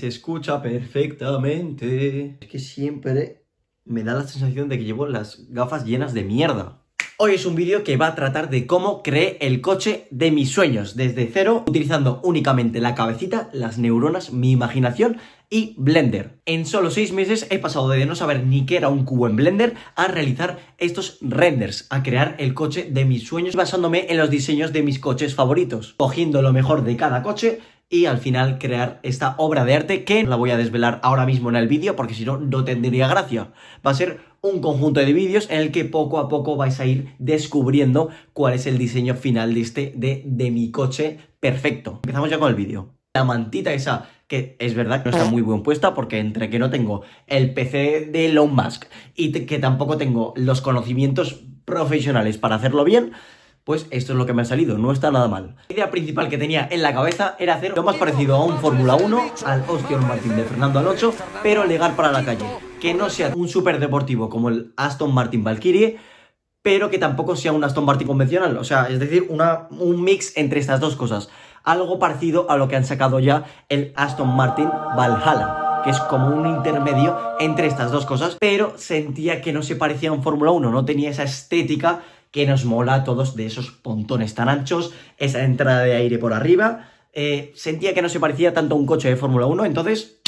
Se escucha perfectamente. Es que siempre me da la sensación de que llevo las gafas llenas de mierda. Hoy es un vídeo que va a tratar de cómo creé el coche de mis sueños desde cero, utilizando únicamente la cabecita, las neuronas, mi imaginación y Blender. En solo 6 meses he pasado de no saber ni qué era un cubo en Blender a realizar estos renders, a crear el coche de mis sueños basándome en los diseños de mis coches favoritos, cogiendo lo mejor de cada coche y al final crear esta obra de arte que la voy a desvelar ahora mismo en el vídeo porque si no, no tendría gracia. Va a ser un conjunto de vídeos en el que poco a poco vais a ir descubriendo cuál es el diseño final de mi coche perfecto. Empezamos ya con el vídeo. La mantita esa, que es verdad que no está muy bien puesta porque entre que no tengo el PC de Elon Musk y que tampoco tengo los conocimientos profesionales para hacerlo bien, pues esto es lo que me ha salido, no está nada mal. La idea principal que tenía en la cabeza era hacer lo más parecido a un Fórmula 1, al Aston Martin de Fernando Alonso, pero legal para la calle. Que no sea un súper deportivo como el Aston Martin Valkyrie, pero que tampoco sea un Aston Martin convencional. O sea, es decir, un mix entre estas dos cosas. Algo parecido a lo que han sacado ya el Aston Martin Valhalla, que es como un intermedio entre estas dos cosas, pero sentía que no se parecía a un Fórmula 1, no tenía esa estética que nos mola a todos de esos pontones tan anchos, esa entrada de aire por arriba. Sentía que no se parecía tanto a un coche de Fórmula 1, entonces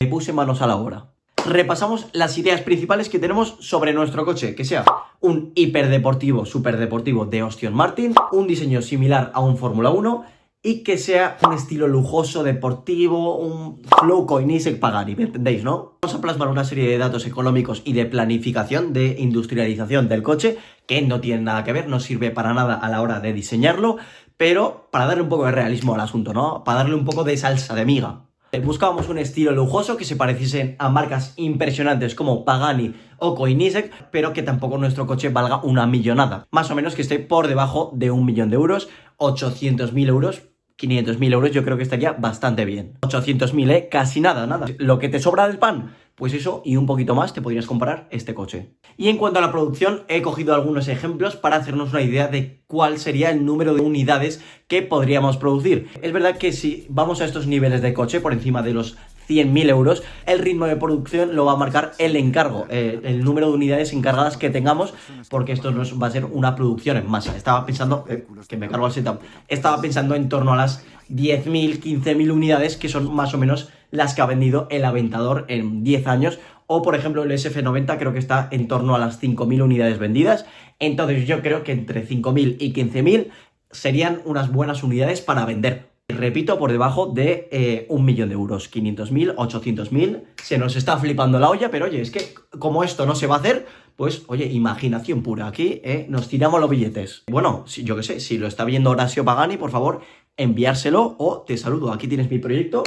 me puse manos a la obra. Repasamos las ideas principales que tenemos sobre nuestro coche, que sea un hiperdeportivo, superdeportivo de Aston Martin, un diseño similar a un Fórmula 1 y que sea un estilo lujoso, deportivo, un flow Koenigsegg Pagani, ¿me entendéis, no? Vamos a plasmar una serie de datos económicos y de planificación, de industrialización del coche, que no tienen nada que ver, no sirve para nada a la hora de diseñarlo, pero para darle un poco de realismo al asunto, ¿no? Para darle un poco de salsa de miga. Buscábamos un estilo lujoso que se pareciese a marcas impresionantes como Pagani o Koenigsegg, pero que tampoco nuestro coche valga una millonada. Más o menos que esté por debajo de 1 millón de euros, 800.000 euros, 500.000 euros yo creo que estaría bastante bien. 800.000, casi nada, nada. Lo que te sobra del pan, pues eso y un poquito más te podrías comprar este coche. Y en cuanto a la producción, he cogido algunos ejemplos para hacernos una idea de cuál sería el número de unidades que podríamos producir. Es verdad que si vamos a estos niveles de coche, por encima de los 100.000 euros, el ritmo de producción lo va a marcar el encargo, el número de unidades encargadas que tengamos, porque esto nos va a ser una producción en masa. Estaba pensando, que me cargo el setup, estaba pensando en torno a las 10.000, 15.000 unidades, que son más o menos las que ha vendido el Aventador en 10 años, o por ejemplo el SF90 creo que está en torno a las 5.000 unidades vendidas, entonces yo creo que entre 5.000 y 15.000 serían unas buenas unidades para vender. Repito, por debajo de 1 millón de euros, 500.000, 800.000, se nos está flipando la olla, pero oye, es que como esto no se va a hacer, pues oye, imaginación pura, aquí nos tiramos los billetes. Bueno, yo qué sé, si lo está viendo Horacio Pagani, por favor, enviárselo o te saludo, aquí tienes mi proyecto,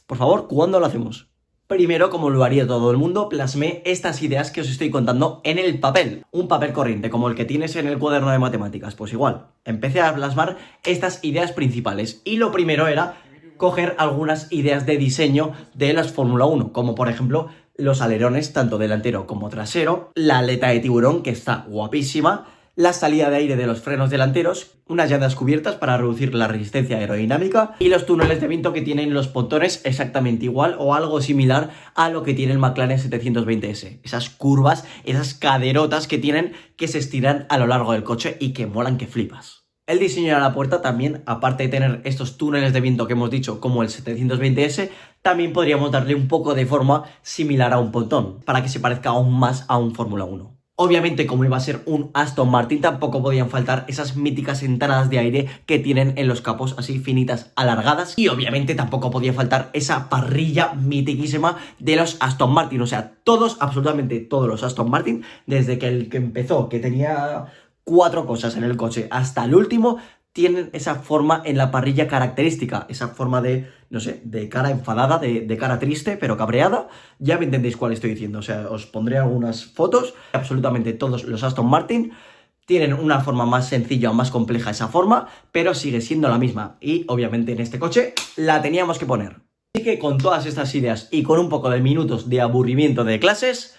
por favor, ¿cuándo lo hacemos? Primero, como lo haría todo el mundo, plasmé estas ideas que os estoy contando en el papel. Un papel corriente, como el que tienes en el cuaderno de matemáticas. Pues igual, empecé a plasmar estas ideas principales. Y lo primero era coger algunas ideas de diseño de las Fórmula 1, como por ejemplo los alerones, tanto delantero como trasero, la aleta de tiburón, que está guapísima, la salida de aire de los frenos delanteros, unas llantas cubiertas para reducir la resistencia aerodinámica y los túneles de viento que tienen los pontones exactamente igual o algo similar a lo que tiene el McLaren 720S. Esas curvas, esas caderotas que tienen que se estiran a lo largo del coche y que molan que flipas. El diseño de la puerta también, aparte de tener estos túneles de viento que hemos dicho como el 720S, también podríamos darle un poco de forma similar a un pontón, para que se parezca aún más a un Fórmula 1. Obviamente, como iba a ser un Aston Martin, tampoco podían faltar esas míticas entradas de aire que tienen en los capós así finitas, alargadas. Y obviamente tampoco podía faltar esa parrilla mitiquísima de los Aston Martin. O sea, todos, absolutamente todos los Aston Martin, desde que el que empezó, que tenía 4 cosas en el coche, hasta el último, tienen esa forma en la parrilla característica, esa forma de, no sé, de cara enfadada, de cara triste, pero cabreada. Ya me entendéis cuál estoy diciendo, o sea, os pondré algunas fotos. Absolutamente todos los Aston Martin tienen una forma más sencilla o más compleja esa forma, pero sigue siendo la misma. Y obviamente en este coche la teníamos que poner. Así que con todas estas ideas y con un poco de minutos de aburrimiento de clases,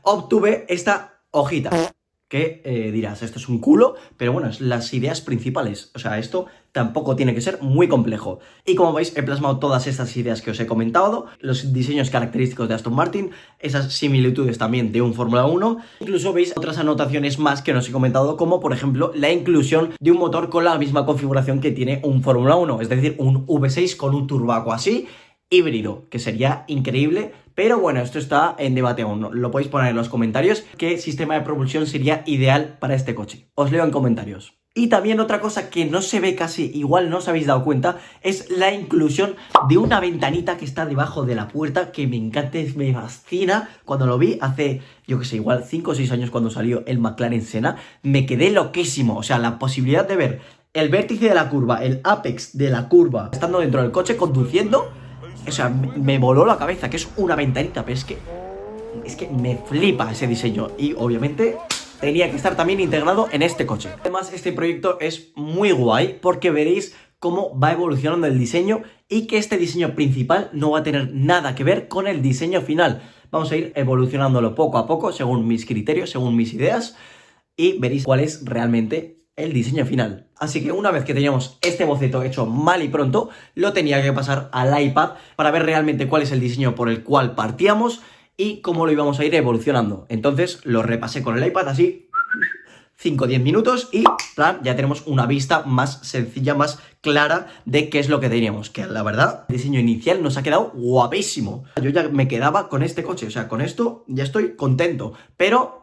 obtuve esta hojita. Que dirás, esto es un culo, pero bueno, es las ideas principales. O sea, esto tampoco tiene que ser muy complejo. Y como veis, he plasmado todas estas ideas que os he comentado, los diseños característicos de Aston Martin, esas similitudes también de un Fórmula 1, incluso veis otras anotaciones más que no os he comentado, como por ejemplo la inclusión de un motor con la misma configuración que tiene un Fórmula 1, es decir, un V6 con un turbaco así, híbrido, que sería increíble, pero bueno, esto está en debate aún, lo podéis poner en los comentarios, qué sistema de propulsión sería ideal para este coche. Os leo en comentarios. Y también otra cosa que no se ve casi, igual no os habéis dado cuenta, es la inclusión de una ventanita que está debajo de la puerta, que me encanta, me fascina. Cuando lo vi hace, yo que sé, igual 5 o 6 años cuando salió el McLaren Senna, me quedé loquísimo. O sea, la posibilidad de ver el vértice de la curva, el apex de la curva, estando dentro del coche, conduciendo, o sea, me voló la cabeza, que es una ventanita, pero es que me flipa ese diseño. Y obviamente tenía que estar también integrado en este coche. Además, este proyecto es muy guay porque veréis cómo va evolucionando el diseño y que este diseño principal no va a tener nada que ver con el diseño final. Vamos a ir evolucionándolo poco a poco según mis criterios, según mis ideas, y veréis cuál es realmente el diseño final. Así que una vez que teníamos este boceto hecho mal y pronto, lo tenía que pasar al iPad para ver realmente cuál es el diseño por el cual partíamos y cómo lo íbamos a ir evolucionando. Entonces lo repasé con el iPad así, 5 o 10 minutos y plan, ya tenemos una vista más sencilla, más clara de qué es lo que teníamos. Que la verdad, el diseño inicial nos ha quedado guapísimo. Yo ya me quedaba con este coche, o sea, con esto ya estoy contento, pero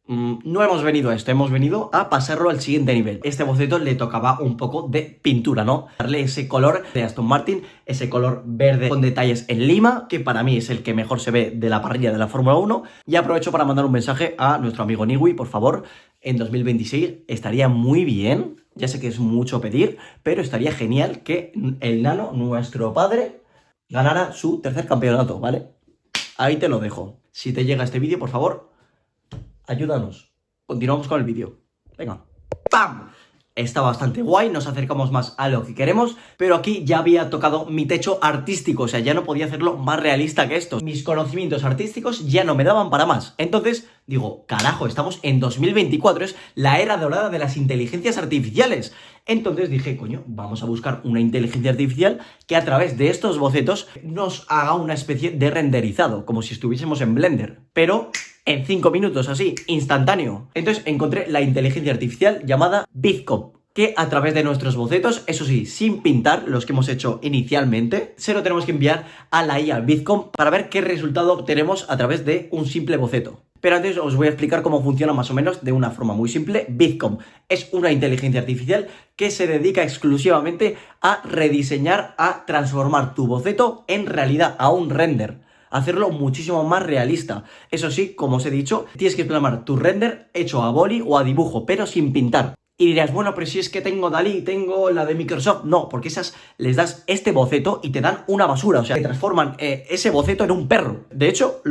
no hemos venido a esto, hemos venido a pasarlo al siguiente nivel. Este boceto le tocaba un poco de pintura, ¿no? Darle ese color de Aston Martin, ese color verde con detalles en lima, que para mí es el que mejor se ve de la parrilla de la Fórmula 1. Y aprovecho para mandar un mensaje a nuestro amigo Niwi, por favor, en 2026 estaría muy bien, ya sé que es mucho pedir, pero estaría genial que el Nano, nuestro padre, ganara su tercer campeonato, ¿vale? Ahí te lo dejo. Si te llega este vídeo, por favor, ayúdanos. Continuamos con el vídeo. Venga. ¡Pam! Está bastante guay, nos acercamos más a lo que queremos, pero aquí ya había tocado mi techo artístico, o sea, ya no podía hacerlo más realista que esto. Mis conocimientos artísticos ya no me daban para más. Entonces, digo, carajo, estamos en 2024, es la era dorada de las inteligencias artificiales. Entonces dije, coño, vamos a buscar una inteligencia artificial que a través de estos bocetos nos haga una especie de renderizado, como si estuviésemos en Blender, pero en 5 minutos, así, instantáneo. Entonces encontré la inteligencia artificial llamada VidComp, que a través de nuestros bocetos, eso sí, sin pintar, los que hemos hecho inicialmente, se lo tenemos que enviar a la IA VidComp para ver qué resultado obtenemos a través de un simple boceto. Pero antes os voy a explicar cómo funciona más o menos de una forma muy simple. VidComp es una inteligencia artificial que se dedica exclusivamente a rediseñar, a transformar tu boceto en realidad, a un render. Hacerlo muchísimo más realista. Eso sí, como os he dicho, tienes que plasmar tu render hecho a boli o a dibujo, pero sin pintar. Y dirás, bueno, pero si es que tengo DALL-E, tengo la de Microsoft. No, porque esas les das este boceto y te dan una basura. O sea, te transforman ese boceto en un perro. De hecho,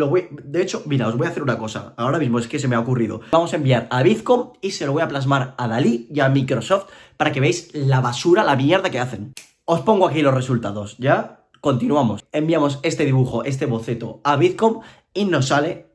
mira, os voy a hacer una cosa. Ahora mismo es que se me ha ocurrido. Vamos a enviar a VidComp y se lo voy a plasmar a DALL-E y a Microsoft para que veáis la basura, la mierda que hacen. Os pongo aquí los resultados, ¿ya? Continuamos. Enviamos este dibujo, este boceto a VidComp y nos sale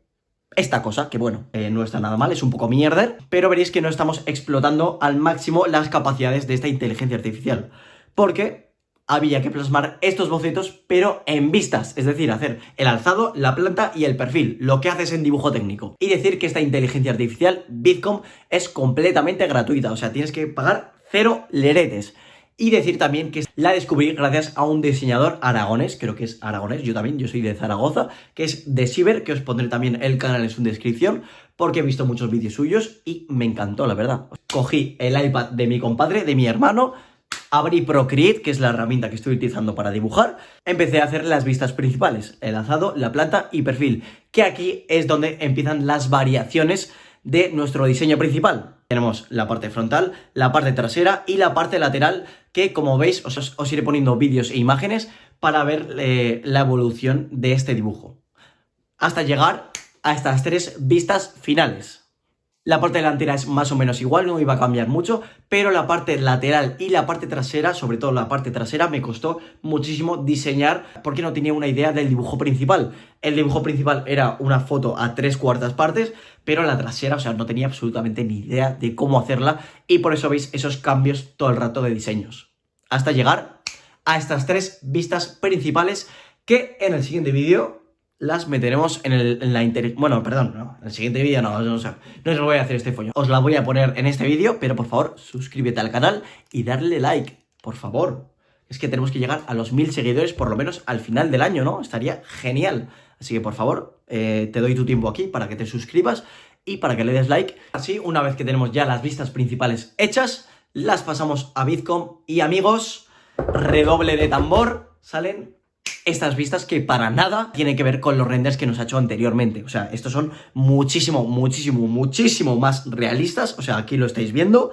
esta cosa, que bueno, no está nada mal, es un poco mierder, pero veréis que no estamos explotando al máximo las capacidades de esta inteligencia artificial, porque había que plasmar estos bocetos, pero en vistas, es decir, hacer el alzado, la planta y el perfil, lo que haces en dibujo técnico. Y decir que esta inteligencia artificial, VidComp, es completamente gratuita, o sea, tienes que pagar 0 leretes. Y decir también que la descubrí gracias a un diseñador aragonés, creo que es aragonés, yo también, yo soy de Zaragoza, que es Desiver, que os pondré también el canal en su descripción, porque he visto muchos vídeos suyos y me encantó, la verdad. Cogí el iPad de mi compadre, de mi hermano, abrí Procreate, que es la herramienta que estoy utilizando para dibujar, empecé a hacer las vistas principales, el alzado, la planta y perfil, que aquí es donde empiezan las variaciones de nuestro diseño principal. Tenemos la parte frontal, la parte trasera y la parte lateral, que como veis os iré poniendo vídeos e imágenes para ver la evolución de este dibujo, hasta llegar a estas 3 vistas finales. La parte delantera es más o menos igual, no iba a cambiar mucho, pero la parte lateral y la parte trasera, sobre todo la parte trasera, me costó muchísimo diseñar porque no tenía una idea del dibujo principal. El dibujo principal era una foto a 3/4 partes, pero la trasera, o sea, no tenía absolutamente ni idea de cómo hacerla y por eso veis esos cambios todo el rato de diseños. hasta llegar a estas 3 vistas principales que en el siguiente vídeo las meteremos en la Bueno, perdón, no, en el siguiente vídeo no os lo voy a hacer este follón. Os la voy a poner en este vídeo, pero por favor, suscríbete al canal y darle like, por favor. Es que tenemos que llegar a los 1000 seguidores por lo menos al final del año, ¿no? Estaría genial. Así que por favor, te doy tu tiempo aquí para que te suscribas y para que le des like. Así, una vez que tenemos ya las vistas principales hechas, las pasamos a Vidcom y amigos, redoble de tambor, salen estas vistas que para nada tienen que ver con los renders que nos ha hecho anteriormente. O sea, estos son muchísimo más realistas. O sea, aquí lo estáis viendo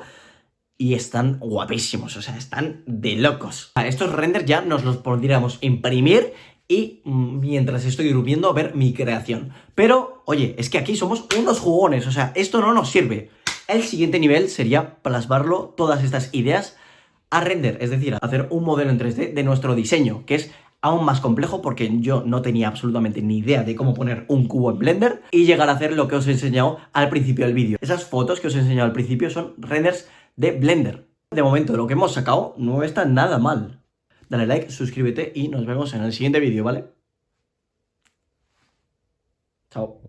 y están guapísimos. O sea, están de locos. A estos renders ya nos los podríamos imprimir y mientras estoy durmiendo ver mi creación. Pero, oye, es que aquí somos unos jugones. O sea, esto no nos sirve. El siguiente nivel sería plasmarlo, todas estas ideas, a render. Es decir, hacer un modelo en 3D de nuestro diseño, que es aún más complejo porque yo no tenía absolutamente ni idea de cómo poner un cubo en Blender y llegar a hacer lo que os he enseñado al principio del vídeo. Esas fotos que os he enseñado al principio son renders de Blender. De momento, lo que hemos sacado no está nada mal. Dale like, suscríbete y nos vemos en el siguiente vídeo, ¿vale? Chao.